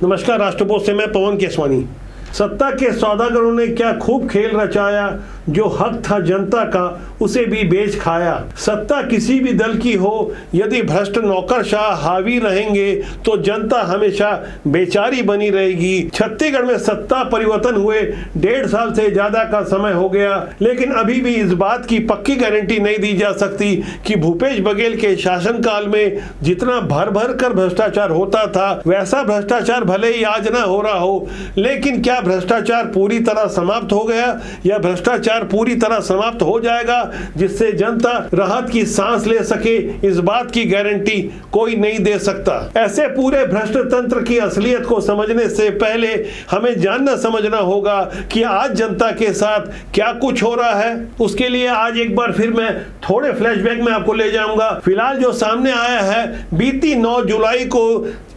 नमस्कार, राष्ट्रपोस्ट से मैं पवन केसवानी। सत्ता के सौदागरों ने क्या खूब खेल रचाया, जो हक था जनता का उसे भी बेच खाया। सत्ता किसी भी दल की हो, यदि भ्रष्ट नौकरशाह हावी रहेंगे तो जनता हमेशा बेचारी बनी रहेगी। छत्तीसगढ़ में सत्ता परिवर्तन हुए 1.5 साल से ज्यादा का समय हो गया, लेकिन अभी भी इस बात की पक्की गारंटी नहीं दी जा सकती कि भूपेश बघेल के शासनकाल में जितना भर भर कर भ्रष्टाचार होता था वैसा भ्रष्टाचार भले ही आज ना हो रहा हो, लेकिन क्या भ्रष्टाचार पूरी तरह समाप्त हो गया या भ्रष्टाचार पूरी तरह समाप्त हो जाएगा जिससे जनता राहत की सांस ले सके, इस बात की गारंटी कोई नहीं दे सकता। ऐसे पूरे भ्रष्ट तंत्र की असलियत को समझने से पहले हमें जानना समझना होगा कि आज जनता के साथ क्या कुछ हो रहा है। उसके लिए आज एक बार फिर मैं थोड़े फ्लैशबैक में आपको ले जाऊंगा। फिलहाल जो सामने आया है, बीती 9 जुलाई को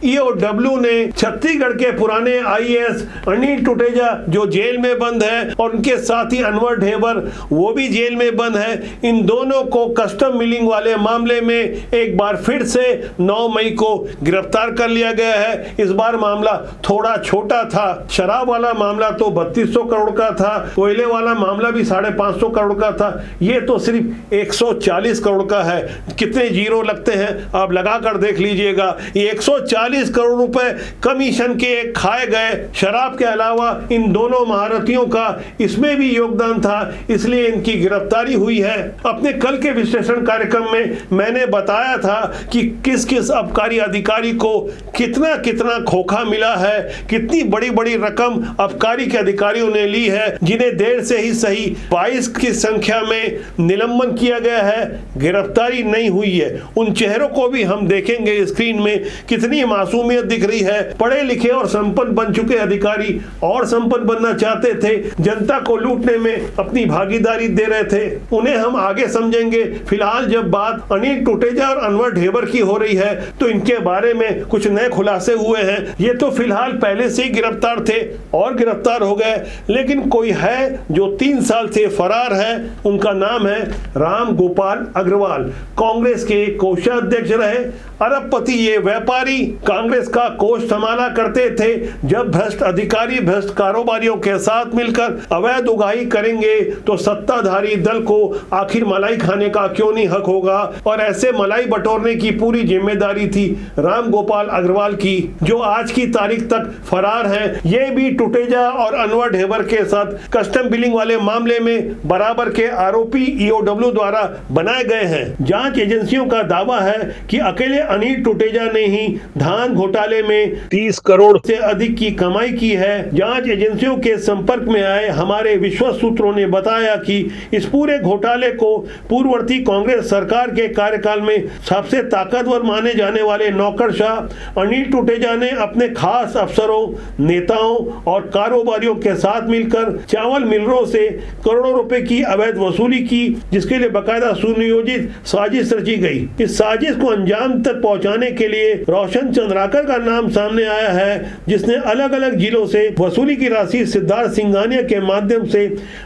ईओडब्ल्यू ने छत्तीसगढ़ के पुराने आईएएस अनिल टुटेजा जो जेल में बंद है और उनके साथ ही अनवर ढेबर वो भी जेल में बंद है, इन दोनों को कस्टम मिलिंग वाले मामले में एक बार फिर से 9 मई को गिरफ्तार कर लिया गया है। इस बार मामला थोड़ा छोटा था। शराब वाला मामला तो 3200 करोड़ का था, कोयले वाला मामला भी 550 करोड़ का था, ये तो सिर्फ 140 करोड़ का है। कितने जीरो लगते हैं आप लगा कर देख लीजिएगा। ये 140 करोड़ रुपए कमीशन के खाए गए। शराब के अलावा इन दोनों महारथियों का इसमें भी योगदान था, इसलिए इनकी गिरफ्तारी हुई है। अपने कल के विश्लेषण कार्यक्रम में मैंने बताया था कि किस किस आबकारी अधिकारी को कितना कितना खोखा मिला है, कितनी बड़ी बड़ी रकम आबकारी के अधिकारियों ने ली है, जिन्हें देर से ही सही 22 की संख्या में निलंबन किया गया है, गिरफ्तारी नहीं हुई है। उन चेहरों को भी हम देखेंगे स्क्रीन में, कितनी मासूमियत दिख रही है। पढ़े लिखे और संपन्न बन चुके अधिकारी और संपन्न बनना चाहते थे, जनता को लूटने में अपनी भागीदारी दे रहे थे, उन्हें हम आगे समझेंगे। फिलहाल जब बात अनिल टुटेजा और अनवर ढेबर की हो रही है तो इनके बारे में कुछ नए खुलासे हुए हैं। ये तो फिलहाल पहले से ही गिरफ्तार थे और गिरफ्तार हो गए, लेकिन कोई है जो 3 साल से फरार है। उनका नाम है राम गोपाल अग्रवाल। कांग्रेस के कोषाध्यक्ष रहे, अरबपति ये व्यापारी कांग्रेस का कोष संभाला करते थे। जब भ्रष्ट अधिकारी भ्रष्ट कारोबारियों के साथ मिलकर अवैध उगाही करेंगे तो सत्ताधारी दल को आखिर मलाई खाने का क्यों नहीं हक होगा, और ऐसे मलाई बटोरने की पूरी जिम्मेदारी थी राम गोपाल अग्रवाल की, जो आज की तारीख तक फरार हैं। ये भी टुटेजा और अनवर ढेबर के साथ कस्टम बिलिंग वाले मामले में बराबर के आरोपी ईओडब्ल्यू द्वारा बनाए गए हैं। जांच एजेंसियों का दावा है कि अकेले अनिल टुटेजा ने ही धान घोटाले में 30 करोड़ से अधिक की कमाई की है। जांच एजेंसियों के संपर्क में आए हमारे विश्वस्त सूत्रों ने बताया कि इस पूरे घोटाले को पूर्ववर्ती कांग्रेस सरकार के कार्यकाल में सबसे ताकतवर माने जाने वाले नौकरशाह अनिल टुटेजा ने अपने खास अफसरों, नेताओं और कारोबारियों के साथ मिलकर चावल मिलरों से करोड़ों रुपए की अवैध वसूली की, जिसके लिए बाकायदा सुनियोजित साजिश रची गई। इस साजिश को अंजाम तक पहुंचाने के लिए रोशन चंद्राकर का नाम सामने आया है, जिसने अलग अलग जिलों से वसूली की राशि सिद्धार्थ सिंघानिया के माध्यम से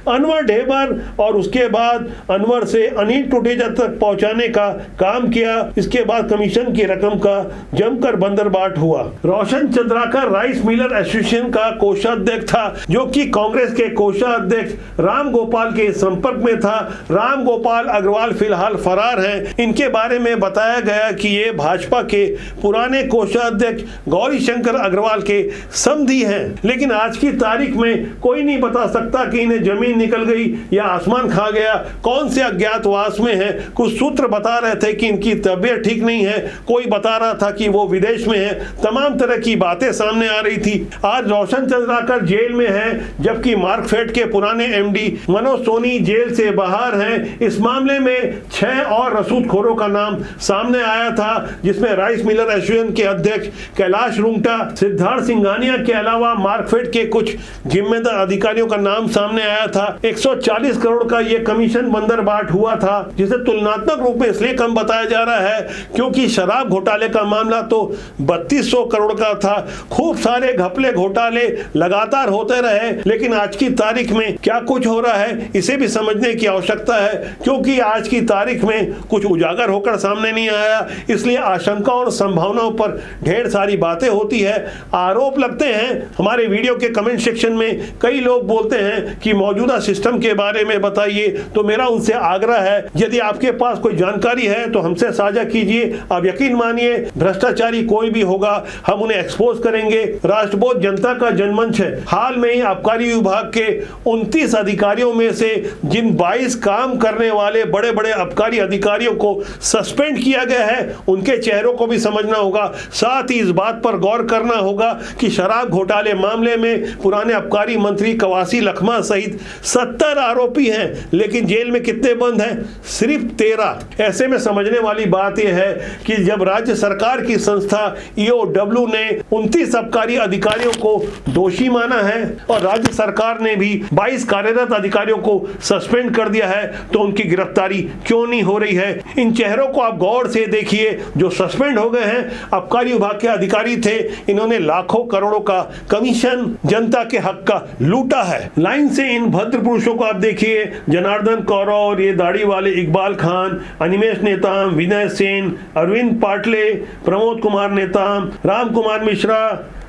अनवर ढेबर और उसके बाद अनवर से अनिल टुटेजा तक पहुंचाने का काम किया। इसके बाद कमीशन की रकम का जमकर बंदरबाट हुआ। रोशन चंद्राकर राइस मिलर एसोसिएशन का कोषाध्यक्ष था, जो कि कांग्रेस के कोषाध्यक्ष राम गोपाल के संपर्क में था। राम गोपाल अग्रवाल फिलहाल फरार हैं। इनके बारे में बताया गया कि ये भाजपा के पुराने कोषाध्यक्ष गौरी शंकर अग्रवाल के समधी हैं, लेकिन आज की तारीख में कोई नहीं बता सकता कि इन्हें जमीन निकल गई या आसमान खा गया, कौन से अज्ञातवास में है। कुछ सूत्र बता रहे थे कि इनकी तबीयत ठीक नहीं है, कोई बता रहा था कि वो विदेश में है। तमाम तरह की बातें सामने आ रही थी। आज रोशन चंद्राकर जेल में है, जबकि मार्कफेड के पुराने एमडी मनोज सोनी जेल से बाहर हैं। इस मामले में 6 और रसूखोरों का नाम सामने आया था, जिसमें राइस मिलर एसोसिएशन के अध्यक्ष कैलाश रुंगटा, सिद्धार्थ सिंघानिया के अलावा मार्कफेड के कुछ जिम्मेदार अधिकारियों का नाम सामने आया था। 140 करोड़ का ये कमीशन बंदरबाट हुआ था, जिसे तुलनात्मक रूप में इसलिए कम बताया जा रहा है क्योंकि शराब घोटाले का मामला तो 3200 करोड़ का था। खूब सारे घपले घोटाले लगातार होते रहे, लेकिन आज की तारीख में क्या कुछ हो रहा है इसे भी समझने की आवश्यकता है, क्योंकि आज की तारीख में कुछ उजागर होकर सामने नहीं आया। इसलिए आशंकाओं और संभावनाओं पर ढेर सारी बातें होती है, आरोप लगते हैं। हमारे वीडियो के कमेंट सेक्शन में कई लोग बोलते हैं कि मौजूदा सिस्टम के बारे में बताइए, तो मेरा उनसे आग्रह है यदि आपके पास कोई जानकारी है तो हमसे साझा कीजिए। आप यकीन मानिए, भ्रष्टाचारी कोई भी होगा हम उन्हें एक्सपोज करेंगे। राष्ट्रबोध जनता का जनमंच है, हाल में ही आबकारी विभाग के 29 अधिकारियों में से जिन 22 काम करने वाले बड़े बड़े आबकारी अधिकारियों को सस्पेंड किया गया है, उनके चेहरों को भी समझना होगा। साथ ही इस बात पर गौर करना होगा कि शराब घोटाले मामले में पुराने आबकारी मंत्री कवासी लखमा सहित 70 आरोपी हैं, लेकिन जेल में कितने बंद हैं? सिर्फ 13। ऐसे में समझने वाली बात यह है कि जब राज्य सरकार की संस्था EOW ने 29 आबकारी अधिकारियों को दोषी माना है और राज्य सरकार ने भी 22 कार्यरत अधिकारियों को सस्पेंड कर दिया है, तो उनकी गिरफ्तारी क्यों नहीं हो रही है? इन चेहरों को आप गौर से देखिए जो सस्पेंड हो गए हैं। आबकारी विभाग के अधिकारी थे, इन्होंने लाखों करोड़ों का कमीशन जनता के हक का लूटा है। लाइन से इन भद्र पुरुषों को आप देखिए, जनार्दन कौरव, ये दाढ़ी वाले इकबाल खान, अनिमेश नेताम, विनय सेन, अरविंद पाटले, प्रमोद कुमार नेताम, राम कुमार मिश्रा,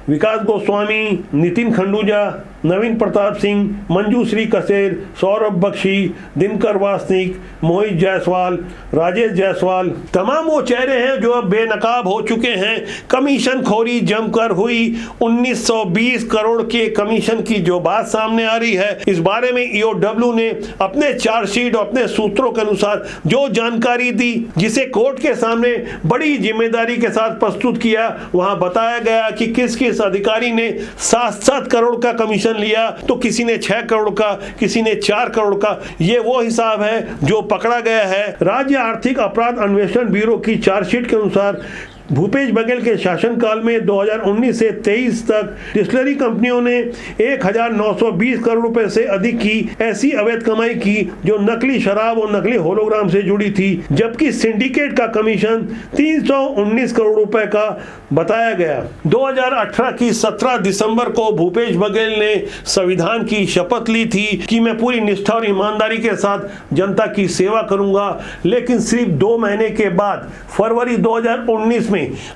विकास गोस्वामी, नितिन खंडूजा, नवीन प्रताप सिंह, मंजू श्री कसेर, सौरभ बख्शी, दिनकर वासनिक, मोहित जायसवाल, राजेश जायसवाल, तमाम वो चेहरे हैं जो अब बेनकाब हो चुके हैं। कमीशन खोरी जमकर हुई। 1920 करोड़ के कमीशन की जो बात सामने आ रही है, इस बारे में EOW ने अपने चार्जशीट और अपने सूत्रों के अनुसार जो जानकारी दी, जिसे कोर्ट के सामने बड़ी जिम्मेदारी के साथ प्रस्तुत किया, वहां बताया गया कि किस किस अधिकारी ने 7-7 करोड़ का कमीशन लिया, तो किसी ने 6 करोड़ का, किसी ने 4 करोड़ का। ये वो हिसाब है जो पकड़ा गया है। राज्य आर्थिक अपराध अन्वेषण ब्यूरो की चार्जशीट के अनुसार भूपेश बघेल के शासनकाल में 2019 से 23 तक डिस्टिलरी कंपनियों ने 1920 करोड़ रुपए से अधिक की ऐसी अवैध कमाई की जो नकली शराब और नकली होलोग्राम से जुड़ी थी, जबकि सिंडिकेट का कमीशन 319 करोड़ रुपए का बताया गया। 2018 की 17 दिसंबर को भूपेश बघेल ने संविधान की शपथ ली थी कि मैं पूरी निष्ठा और ईमानदारी के साथ जनता की सेवा करूंगा, लेकिन सिर्फ 2 महीने के बाद फरवरी 2019 में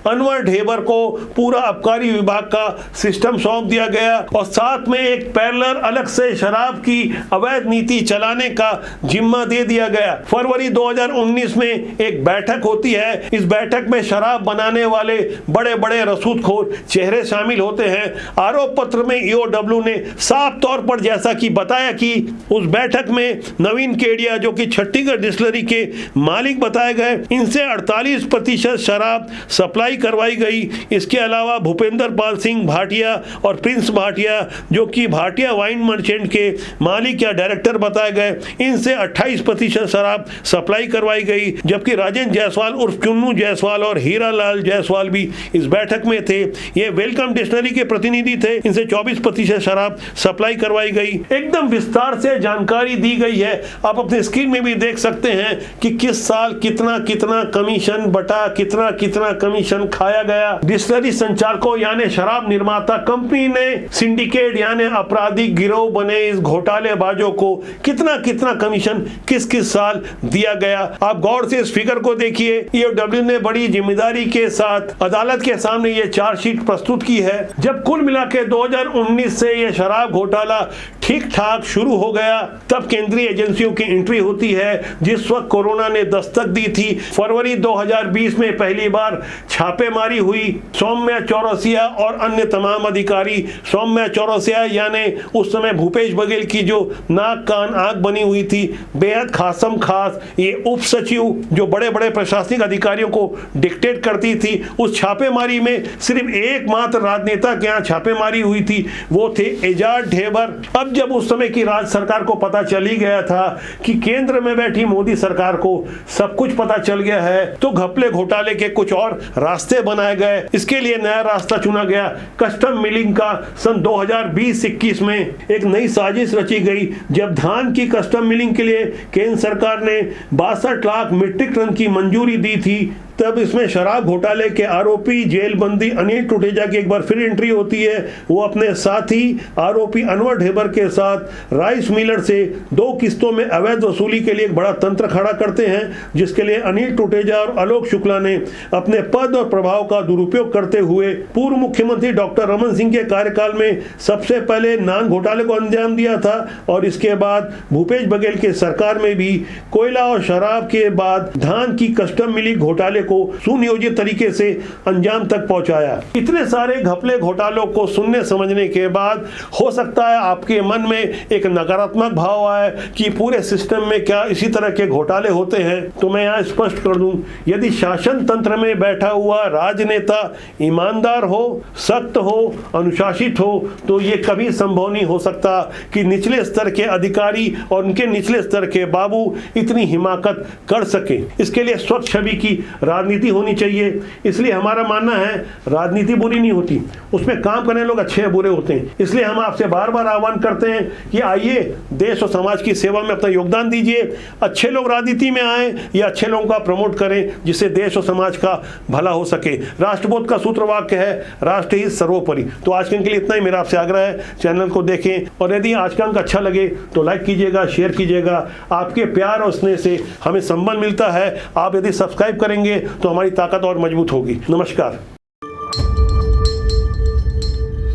अनवर ढेबर को पूरा आबकारी विभाग का सिस्टम सौंप दिया गया और साथ में एक पैरेलल अलग से शराब की अवैध नीति चलाने का जिम्मा दे दिया गया। फरवरी 2019 में एक बैठक होती है, इस बैठक में शराब बनाने वाले बड़े बड़े रसूखोर चेहरे शामिल होते हैं। आरोप पत्र में EOW ने साफ तौर पर जैसा कि बताया कि उस बैठक में नवीन केडिया जो कि छत्तीसगढ़ डिस्टिलरी के मालिक बताए गए, इनसे 48% शराब सप्लाई करवाई गई। इसके अलावा भूपेंद्र पाल सिंह भाटिया और प्रिंस भाटिया जो कि भाटिया वाइन मर्चेंट के मालिक या डायरेक्टर बताए गए, इनसे 28% शराब सप्लाई करवाई गई, जबकि राजेंद्र जायसवाल उर्फ चुन्नू जायसवाल और हीरालाल जायसवाल भी इस बैठक में थे। ये वेलकम डिस्टिलरी के प्रतिनिधि थे, इनसे 24% शराब सप्लाई करवाई गई। एकदम विस्तार से जानकारी दी गई है। आप अपने स्क्रीन में भी देख सकते हैं कि किस साल कितना कितना कमीशन बटा कितना कितना कमीशन खाया गया। डिस्टिलरी संचालकों यानी शराब निर्माता कंपनी ने सिंडिकेट यानी आपराधिक गिरोह बने इस घोटालेबाजों को कितना कितना कमीशन किस किस साल दिया गया। आप गौर से इस फिगर को देखिए। EOW ने बड़ी जिम्मेदारी के साथ अदालत के सामने ये चार्जशीट प्रस्तुत की है। जब कुल मिला के 2019 से ये शराब घोटाला ठीक ठाक शुरू हो गया, तब केंद्रीय एजेंसियों की एंट्री होती है। जिस वक्त कोरोना ने दस्तक दी थी, फरवरी 2020 में पहली बार छापेमारी हुई। सौम्या चौरसिया और अन्य तमाम अधिकारी, सौम्या चौरसिया यानी उस समय भूपेश बघेल की जो नाक कान आंख बनी हुई थी, बेहद खासम खास ये उप सचिव जो बड़े बड़े प्रशासनिक अधिकारियों को डिक्टेट करती थी, उस छापेमारी में सिर्फ एकमात्र राजनेता के यहाँ छापेमारी हुई थी, वो थे एजाज ढेबर। अब जब उस समय की राज्य सरकार को पता चल ही गया था कि केंद्र में बैठी मोदी सरकार को सब कुछ पता चल गया है, तो घपले घोटाले के कुछ और पर रास्ते बनाए गए। इसके लिए नया रास्ता चुना गया, कस्टम मिलिंग का। सन 2020-21 में एक नई साजिश रची गई। जब धान की कस्टम मिलिंग के लिए केंद्र सरकार ने 62 लाख मीट्रिक टन की मंजूरी दी थी, तब इसमें शराब घोटाले के आरोपी जेल बंदी अनिल टुटेजा की एक बार फिर एंट्री होती है। वो अपने साथी आरोपी अनवर ढेबर के साथ राइस मिलर से 2 किस्तों में अवैध वसूली के लिए एक बड़ा तंत्र खड़ा करते हैं, जिसके लिए अनिल टुटेजा और आलोक शुक्ला ने अपने पद और प्रभाव का दुरुपयोग करते हुए पूर्व मुख्यमंत्री डॉक्टर रमन सिंह के कार्यकाल में सबसे पहले नान घोटाले को अंजाम दिया था, और इसके बाद भूपेश बघेल के सरकार में भी कोयला और शराब के बाद धान की कस्टम मिलिंग घोटाले को सुनियोजित तरीके से अंजाम तक पहुंचाया। इतने सारे घपले घोटालों को सुनने समझने के बाद हो सकता है आपके मन में एक नकारात्मक भाव आए कि पूरे सिस्टम में क्या इसी तरह के घोटाले होते हैं। तो मैं यहाँ स्पष्ट कर दूं, यदि शासन तंत्र में बैठा हुआ राजनेता ईमानदार हो, सख्त हो, अनुशासित हो, तो ये कभी संभव नहीं हो सकता कि निचले स्तर के अधिकारी और उनके निचले स्तर के बाबू इतनी हिमाकत कर सके। इसके लिए स्वच्छ छवि की राजनीति होनी चाहिए। इसलिए हमारा मानना है राजनीति बुरी नहीं होती, उसमें काम करने लोग अच्छे या बुरे होते हैं। इसलिए हम आपसे बार बार आह्वान करते हैं कि आइए देश और समाज की सेवा में अपना योगदान दीजिए। अच्छे लोग राजनीति में आए या अच्छे लोगों का प्रमोट करें, जिससे देश और समाज का भला हो सके। राष्ट्रबोध का सूत्र वाक्य है, राष्ट्र ही सर्वोपरि। तो आज के लिए इतना ही मेरा आपसे आग्रह है, चैनल को देखें और यदि आज का अंक अच्छा लगे तो लाइक कीजिएगा, शेयर कीजिएगा। आपके प्यार और स्नेह से हमें संबल मिलता है। आप यदि सब्सक्राइब करेंगे तो हमारी ताकत और मजबूत होगी। नमस्कार।